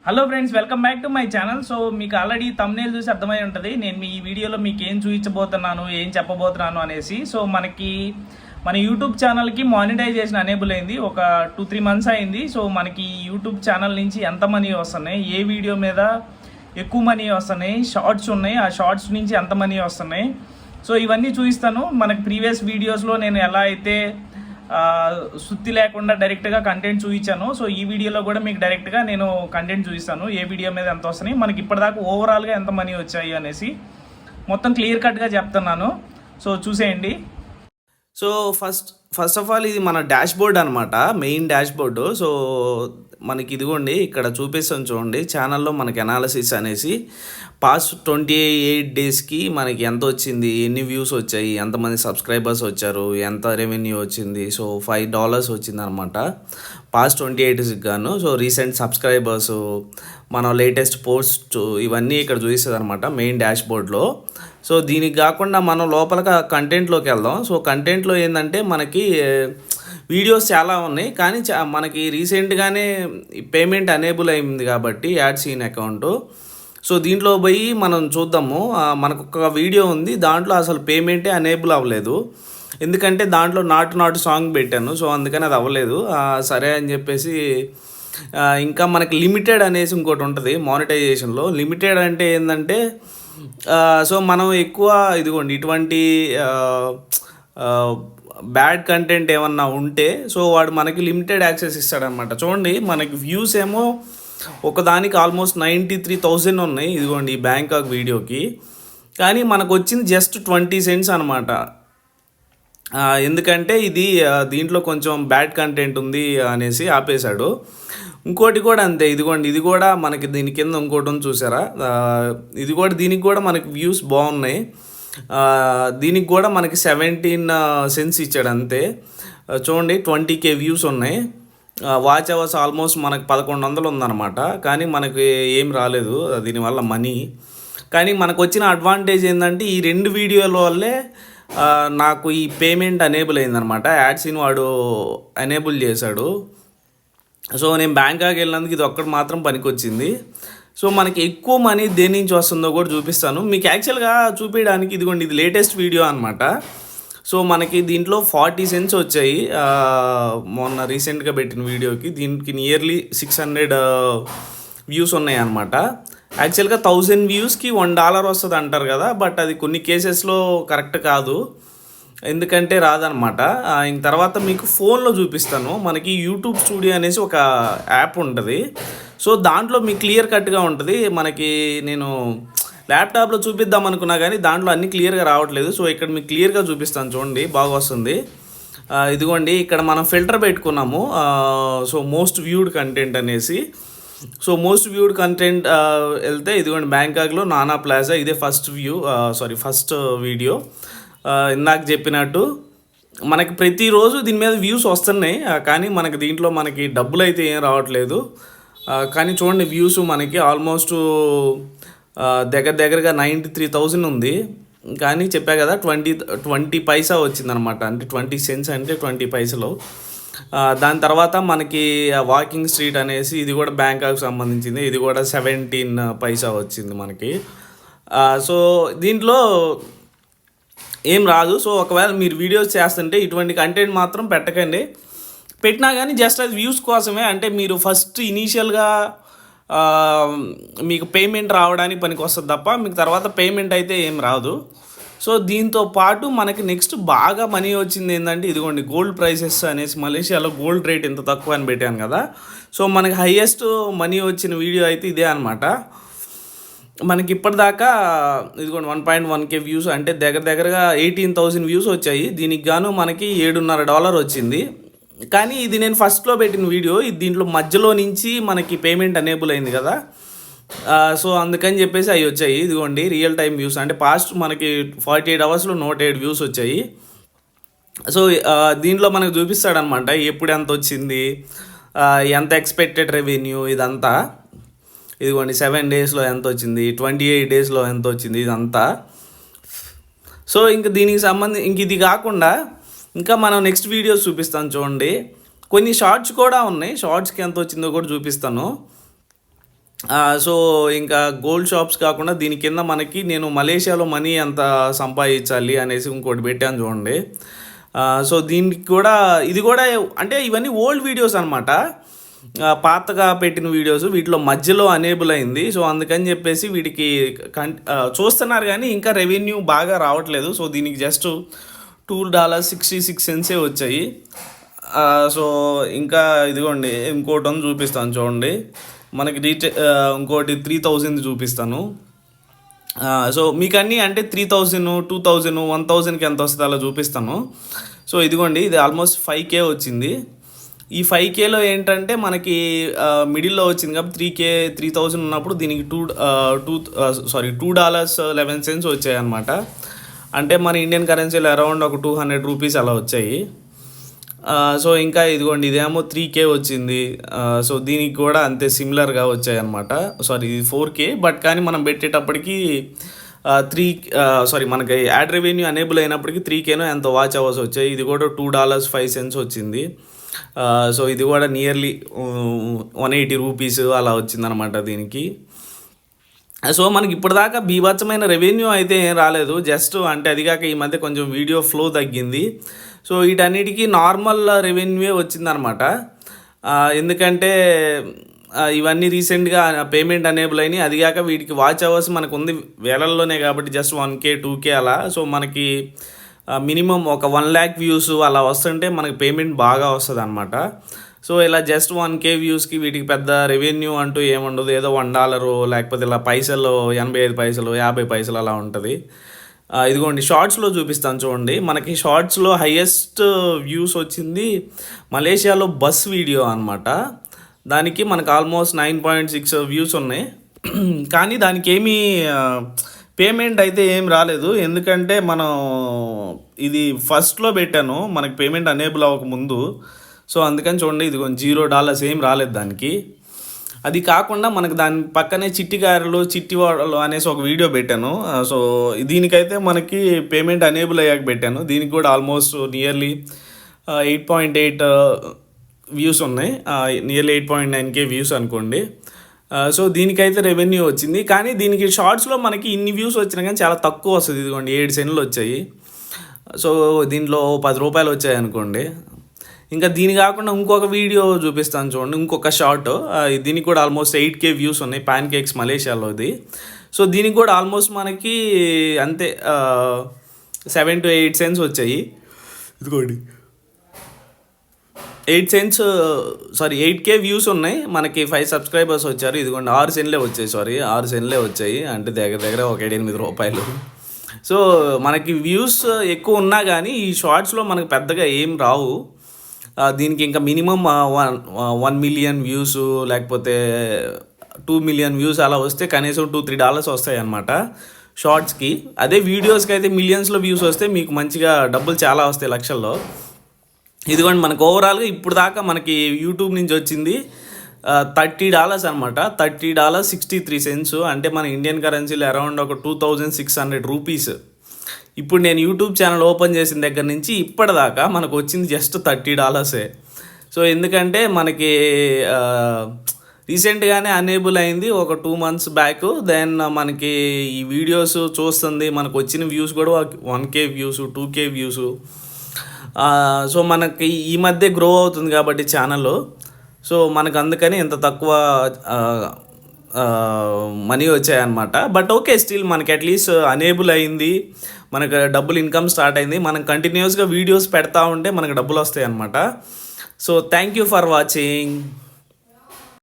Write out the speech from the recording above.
Hello friends, welcome back to my channel. So మీకు already thumbnail చూసి అర్థమై ఉంటుంది నేను ఈ వీడియోలో మీకు ఏం చూపించబోతున్నాను, ఏం చెప్పబోతున్నాను అనేసి. సో మన యూట్యూబ్ ఛానల్కి మానిటైజేషన్ అనేబుల్ అయింది. ఒక 2-3 మంత్స్ అయింది. సో మనకి యూట్యూబ్ ఛానల్ నుంచి ఎంత మనీ వస్తున్నాయి, ఏ వీడియో మీద ఎక్కువ మనీ వస్తున్నాయి, షార్ట్స్ ఉన్నాయి, ఆ షార్ట్స్ నుంచి ఎంత మనీ వస్తున్నాయి, సో ఇవన్నీ చూపిస్తాను. మనకి ప్రీవియస్ వీడియోస్లో నేను ఎలా అయితే సుత్తి లేకుండా డైరెక్ట్గా కంటెంట్ చూపించాను. సో ఈ వీడియోలో కూడా మీకు డైరెక్ట్గా నేను కంటెంట్ చూపిస్తాను, ఏ వీడియో మీద ఎంత వస్తున్నాయి, మనకి ఇప్పటిదాకా ఓవరాల్గా ఎంత మనీ వచ్చాయి అనేసి మొత్తం క్లియర్ కట్గా చెప్తున్నాను. సో చూసేయండి. సో ఫస్ట్ ఆఫ్ ఆల్ ఇది మన డాష్ బోర్డ్ అనమాట, మెయిన్ డాష్ బోర్డు. సో మనకి ఇదిగోండి ఇక్కడ చూపిస్తాను చూడండి, ఛానల్లో మనకి అనాలిసిస్ అనేసి పాస్ట్ 28 డేస్కి మనకి ఎంత వచ్చింది, ఎన్ని వ్యూస్ వచ్చాయి, ఎంతమంది సబ్స్క్రైబర్స్ వచ్చారు, ఎంత రెవెన్యూ వచ్చింది. సో $5 వచ్చింది అనమాట పాస్ట్ 28 డేస్కి గాను. సో రీసెంట్ సబ్స్క్రైబర్స్, మన లేటెస్ట్ పోస్ట్, ఇవన్నీ ఇక్కడ చూపిస్తుంది అనమాట మెయిన్ డాష్ బోర్డ్లో. సో దీనికి కాకుండా మనం లోపల కంటెంట్లోకి వెళ్దాం. సో కంటెంట్లో ఏంటంటే మనకి వీడియోస్ చాలా ఉన్నాయి, కానీ మనకి రీసెంట్గానే పేమెంట్ అనేబుల్ అయింది కాబట్టి యాడ్సీన్ అకౌంటు. సో దీంట్లో పోయి మనం చూద్దాము. మనకు ఒక వీడియో ఉంది, దాంట్లో అసలు పేమెంటే అనేబుల్ అవ్వలేదు. ఎందుకంటే దాంట్లో నాటు సాంగ్ పెట్టాను, సో అందుకని అది అవ్వలేదు. సరే అని చెప్పేసి ఇంకా మనకి లిమిటెడ్ అనేసి ఇంకోటి ఉంటుంది మానిటైజేషన్లో. లిమిటెడ్ అంటే ఏంటంటే సో మనం ఎక్కువ ఇదిగోండి ఇటువంటి బ్యాడ్ కంటెంట్ ఏమన్నా ఉంటే సో వాడు మనకి లిమిటెడ్ యాక్సెస్ ఇస్తాడనమాట. చూడండి మనకి వ్యూస్ ఏమో ఒకదానికి ఆల్మోస్ట్ 93,000 ఉన్నాయి ఇదిగోండి ఈ బ్యాంకాక్ వీడియోకి, కానీ మనకు వచ్చింది జస్ట్ 20 సెంట్స్ అనమాట. ఎందుకంటే ఇది దీంట్లో కొంచెం బ్యాడ్ కంటెంట్ ఉంది అనేసి ఆపేశాడు. ఇంకోటి కూడా అంతే, ఇదిగోండి ఇది కూడా మనకి దీని కింద ఇంకోటి ఉంది చూసారా, దీనికి కూడా మనకి వ్యూస్ బాగున్నాయి. దీనికి కూడా మనకి 17 సెంట్స్ ఇచ్చాడు అంతే. చూడండి 20K వ్యూస్ ఉన్నాయి. వాచ్ అవర్స్ ఆల్మోస్ట్ మనకి 1100 ఉందన్నమాట, కానీ మనకి ఏం రాలేదు దీనివల్ల మనీ. కానీ మనకు వచ్చిన అడ్వాంటేజ్ ఏంటంటే ఈ 2 వీడియోల వల్లే నాకు ఈ పేమెంట్ అనేబుల్ అయిందనమాట. యాడ్సీన్ వాడు ఎనేబుల్ చేశాడు. సో నేను బ్యాంకాక్ వెళ్ళినందుకు ఇది ఒక్కటి మాత్రం పనికొచ్చింది. సో మనకి ఎక్కువ మనీ దేని నుంచి వస్తుందో కూడా చూపిస్తాను మీకు. యాక్చువల్గా చూపించడానికి ఇదిగోండి ఇది లేటెస్ట్ వీడియో అనమాట. సో మనకి దీంట్లో 40 సెంట్స్ వచ్చాయి మొన్న రీసెంట్గా పెట్టిన వీడియోకి. దీనికి నియర్లీ 600 వ్యూస్ ఉన్నాయి అనమాట. యాక్చువల్గా 1000 వ్యూస్కి $1 వస్తుంది అంటారు కదా, బట్ అది కొన్ని కేసెస్లో కరెక్ట్ కాదు, ఎందుకంటే రాదనమాట. ఇంక తర్వాత మీకు ఫోన్లో చూపిస్తాను. మనకి యూట్యూబ్ స్టూడియో అనేసి ఒక యాప్ ఉంటుంది. సో దాంట్లో మీకు క్లియర్ కట్గా ఉంటుంది. మనకి నేను ల్యాప్టాప్లో చూపిద్దాం అనుకున్నా కానీ దాంట్లో అన్నీ క్లియర్గా రావట్లేదు. సో ఇక్కడ మీకు క్లియర్గా చూపిస్తాను చూడండి, బాగా వస్తుంది. ఇదిగోండి ఇక్కడ మనం ఫిల్టర్ పెట్టుకున్నాము. సో మోస్ట్ వ్యూడ్ కంటెంట్ అనేసి. సో మోస్ట్ వ్యూడ్ కంటెంట్ వెళ్తే ఇదిగోండి బ్యాంకాక్లో నానా ప్లాజా, ఇదే ఫస్ట్ వీడియో. ఇందాక చెప్పినట్టు మనకి ప్రతిరోజు దీని మీద వ్యూస్ వస్తున్నాయి, కానీ మనకి దీంట్లో మనకి డబ్బులు అయితే ఏం రావట్లేదు. కానీ చూడండి వ్యూస్ మనకి ఆల్మోస్ట్ దగ్గరగా 93,000 ఉంది, కానీ చెప్పా కదా 20 పైసా వచ్చిందనమాట. అంటే 20 సెంట్స్ అంటే 20 పైసలు. దాని తర్వాత మనకి వాకింగ్ స్ట్రీట్ అనేసి ఇది కూడా బ్యాంకాక్ సంబంధించింది, ఇది కూడా 17 పైసా వచ్చింది మనకి. సో దీంట్లో ఏం రాదు. సో ఒకవేళ మీరు వీడియోస్ చేస్తుంటే ఇటువంటి కంటెంట్ మాత్రం పెట్టకండి. పెట్టినా కానీ జస్ట్ అది వ్యూస్ కోసమే, అంటే మీరు ఫస్ట్ ఇనీషియల్గా మీకు పేమెంట్ రావడానికి పనికి వస్తుంది తప్ప మీకు తర్వాత పేమెంట్ అయితే ఏం రాదు. సో దీంతో పాటు మనకి నెక్స్ట్ బాగా మనీ వచ్చింది ఏంటంటే ఇదిగోండి గోల్డ్ ప్రైసెస్ అనేసి. మలేషియాలో గోల్డ్ రేట్ ఎంత తక్కువ అని పెట్టాను కదా, సో మనకి హైయెస్ట్ మనీ వచ్చిన వీడియో అయితే ఇదే అనమాట. మనకి ఇప్పటిదాకా ఇదిగోండి 1.1K వ్యూస్, అంటే దగ్గరగా 18,000 వ్యూస్ వచ్చాయి. దీనికి గాను మనకి $7.5 వచ్చింది. కానీ ఇది నేను ఫస్ట్లో పెట్టిన వీడియో, ఇది దీంట్లో మధ్యలో నుంచి మనకి పేమెంట్ అనేబుల్ అయింది కదా, సో అందుకని చెప్పేసి అవి వచ్చాయి. ఇదిగోండి రియల్ టైం వ్యూస్, అంటే పాస్ట్ మనకి 48 అవర్స్లో 108 వ్యూస్ వచ్చాయి. సో దీంట్లో మనకు చూపిస్తాడనమాట ఎప్పుడు ఎంత వచ్చింది, ఎంత ఎక్స్పెక్టెడ్ రెవెన్యూ ఇదంతా. ఇదిగోండి 7 డేస్లో ఎంత వచ్చింది, 28 డేస్లో ఎంత వచ్చింది ఇదంతా. సో ఇంక దీనికి ఇంక ఇది కాకుండా ఇంకా మనం నెక్స్ట్ వీడియోస్ చూపిస్తాను చూడండి. కొన్ని షార్ట్స్ కూడా ఉన్నాయి, షార్ట్స్కి ఎంత వచ్చిందో కూడా చూపిస్తాను. సో ఇంకా గోల్డ్ షాప్స్ కాకుండా దీని కింద మనకి నేను మలేషియాలో మనీ ఎంత సంపాదించాలి అనేసి ఇంకోటి పెట్టాను చూడండి. సో దీనికి కూడా ఇది కూడా అంటే ఇవన్నీ ఓల్డ్ వీడియోస్ అనమాట, పాతగా పెట్టిన వీడియోస్, వీటిలో మధ్యలో అనేబుల్ అయింది. సో అందుకని చెప్పేసి వీటికి చూస్తున్నారు కానీ ఇంకా రెవెన్యూ బాగా రావట్లేదు. సో దీనికి జస్ట్ $2.66 వచ్చాయి. సో ఇంకా ఇదిగోండి ఇంకోటి ఉంది చూపిస్తాను చూడండి, మనకి ఇంకోటి 3000 చూపిస్తాను. సో మీకు అన్నీ అంటే 3000, 2000, 1000కి ఎంత వస్తుంది అలా చూపిస్తాను. సో ఇదిగోండి ఇది ఆల్మోస్ట్ 5K వచ్చింది. ఈ 5Kలో ఏంటంటే మనకి మిడిల్లో వచ్చింది కాబట్టి 3,000 ఉన్నప్పుడు దీనికి $2.11 వచ్చాయి అనమాట. అంటే మన ఇండియన్ కరెన్సీలో అరౌండ్ ఒక 200 రూపీస్ అలా వచ్చాయి. సో ఇంకా ఇదిగోండి ఇదేమో 3K వచ్చింది. సో దీనికి కూడా అంతే సిమిలర్గా వచ్చాయి అనమాట. ఇది 4K, బట్ కానీ మనం పెట్టేటప్పటికి మనకి యాడ్ రెవెన్యూ అనేబుల్ అయినప్పటికీ 3Kనో ఎంతో వాచ్ అవర్స్ వచ్చాయి. ఇది కూడా $2.05 వచ్చింది. సో ఇది కూడా నియర్లీ 180 రూపీస్ అలా వచ్చిందనమాట దీనికి. సో మనకి ఇప్పటిదాకా బీభత్సమైన రెవెన్యూ అయితే ఏం రాలేదు, జస్ట్ అంటే అదిగాక ఈ మధ్య కొంచెం వీడియో ఫ్లో తగ్గింది. సో వీటన్నిటికీ నార్మల్ రెవెన్యూ వచ్చిందనమాట. ఎందుకంటే ఇవన్నీ రీసెంట్గా పేమెంట్ అనేబుల్ అయినాయి. అదిగాక వీటికి వాచ్ అవర్స్ మనకు ఉంది వేలల్లోనే కాబట్టి జస్ట్ 1K 2K అలా. సో మనకి మినిమం ఒక 1 lakh వ్యూస్ అలా వస్తుంటే మనకి పేమెంట్ బాగా వస్తుంది అనమాట. సో ఇలా జస్ట్ 1K వ్యూస్కి వీటికి పెద్ద రెవెన్యూ అంటూ ఏముండదు, ఏదో $1 లేకపోతే ఇలా పైసలు 85 పైసలు 50 పైసలు అలా ఉంటుంది. ఇదిగోండి షార్ట్స్లో చూపిస్తాను చూడండి, మనకి షార్ట్స్లో హైయెస్ట్ వ్యూస్ వచ్చింది మలేషియాలో బస్ వీడియో అనమాట. దానికి మనకు ఆల్మోస్ట్ 9.6 వ్యూస్ ఉన్నాయి. కానీ దానికి ఏమీ పేమెంట్ అయితే ఏం రాలేదు, ఎందుకంటే మనం ఇది ఫస్ట్లో పెట్టాను మనకి పేమెంట్ అనేబుల్ అవ్వకముందు. సో అందుకని చూడండి ఇది $0 ఏం రాలేదు దానికి. అది కాకుండా మనకు దాని పక్కనే చిట్టిగారెలు చిట్టివాడలు అనేసి ఒక వీడియో పెట్టాను. సో దీనికైతే మనకి పేమెంట్ అనేబుల్ అయ్యాక పెట్టాను. దీనికి కూడా ఆల్మోస్ట్ నియర్లీ 8.8 వ్యూస్ ఉన్నాయి, నియర్లీ 8.9K వ్యూస్ అనుకోండి. సో దీనికైతే రెవెన్యూ వచ్చింది. కానీ దీనికి షార్ట్స్లో మనకి ఇన్ని వ్యూస్ వచ్చినా కానీ చాలా తక్కువ వస్తుంది. ఇదిగోండి 7 సెంట్లు వచ్చాయి. సో దీంట్లో $10 వచ్చాయి అనుకోండి. ఇంకా దీని కాకుండా ఇంకొక వీడియో చూపిస్తాను చూడండి, ఇంకొక షార్ట్, దీనికి కూడా ఆల్మోస్ట్ 8K వ్యూస్ ఉన్నాయి, పాన్ కేక్స్ మలేషియాలోది. సో దీనికి కూడా ఆల్మోస్ట్ మనకి అంతే 7 to 8 cents వచ్చాయి. ఇదిగోండి 8K వ్యూస్ ఉన్నాయి, మనకి 5 సబ్స్క్రైబర్స్ వచ్చారు. ఇదిగోండి 6 సెంట్లే వచ్చాయి, అంటే దగ్గర ఒక $8 సో మనకి వ్యూస్ ఎక్కువ ఉన్నా కానీ ఈ షార్ట్స్లో మనకి పెద్దగా ఏం రావు. దీనికి ఇంకా మినిమం 1 million వ్యూస్ లేకపోతే 2 million వ్యూస్ అలా వస్తే కనీసం $2-3 వస్తాయి అన్నమాట షార్ట్స్కి. అదే వీడియోస్కి అయితే మిలియన్స్లో వ్యూస్ వస్తే మీకు మంచిగా డబ్బులు చాలా వస్తాయి, లక్షల్లో. ఇదిగోండి మనకు ఓవరాల్గా ఇప్పుడు దాకా మనకి యూట్యూబ్ నుంచి వచ్చింది $30 అనమాట, $30.63. అంటే మన ఇండియన్ కరెన్సీలో అరౌండ్ ఒక 2600 రూపీస్. ఇప్పుడు నేను యూట్యూబ్ ఛానల్ ఓపెన్ చేసిన దగ్గర నుంచి ఇప్పటిదాకా మనకు వచ్చింది జస్ట్ $30. సో ఎందుకంటే మనకి రీసెంట్గానే అనేబుల్ అయింది ఒక 2 months బ్యాక్. దెన్ మనకి ఈ వీడియోస్ చూస్తుంది, మనకు వచ్చిన వ్యూస్ కూడా 1K views 2K views. So మనకి ఈ మధ్య గ్రో అవుతుంది కాబట్టి ఛానల్, సో మనకు అందుకని ఇంత తక్కువ మనీ వచ్చాయన్నమాట. బట్ ఓకే, స్టిల్ మనకి అట్లీస్ట్ అనేబుల్ అయింది, మనకు డబ్బులు ఇన్కమ్ స్టార్ట్ అయింది. మనం కంటిన్యూస్గా వీడియోస్ పెడతా ఉంటే మనకు డబ్బులు వస్తాయి అన్నమాట. So thank you for watching.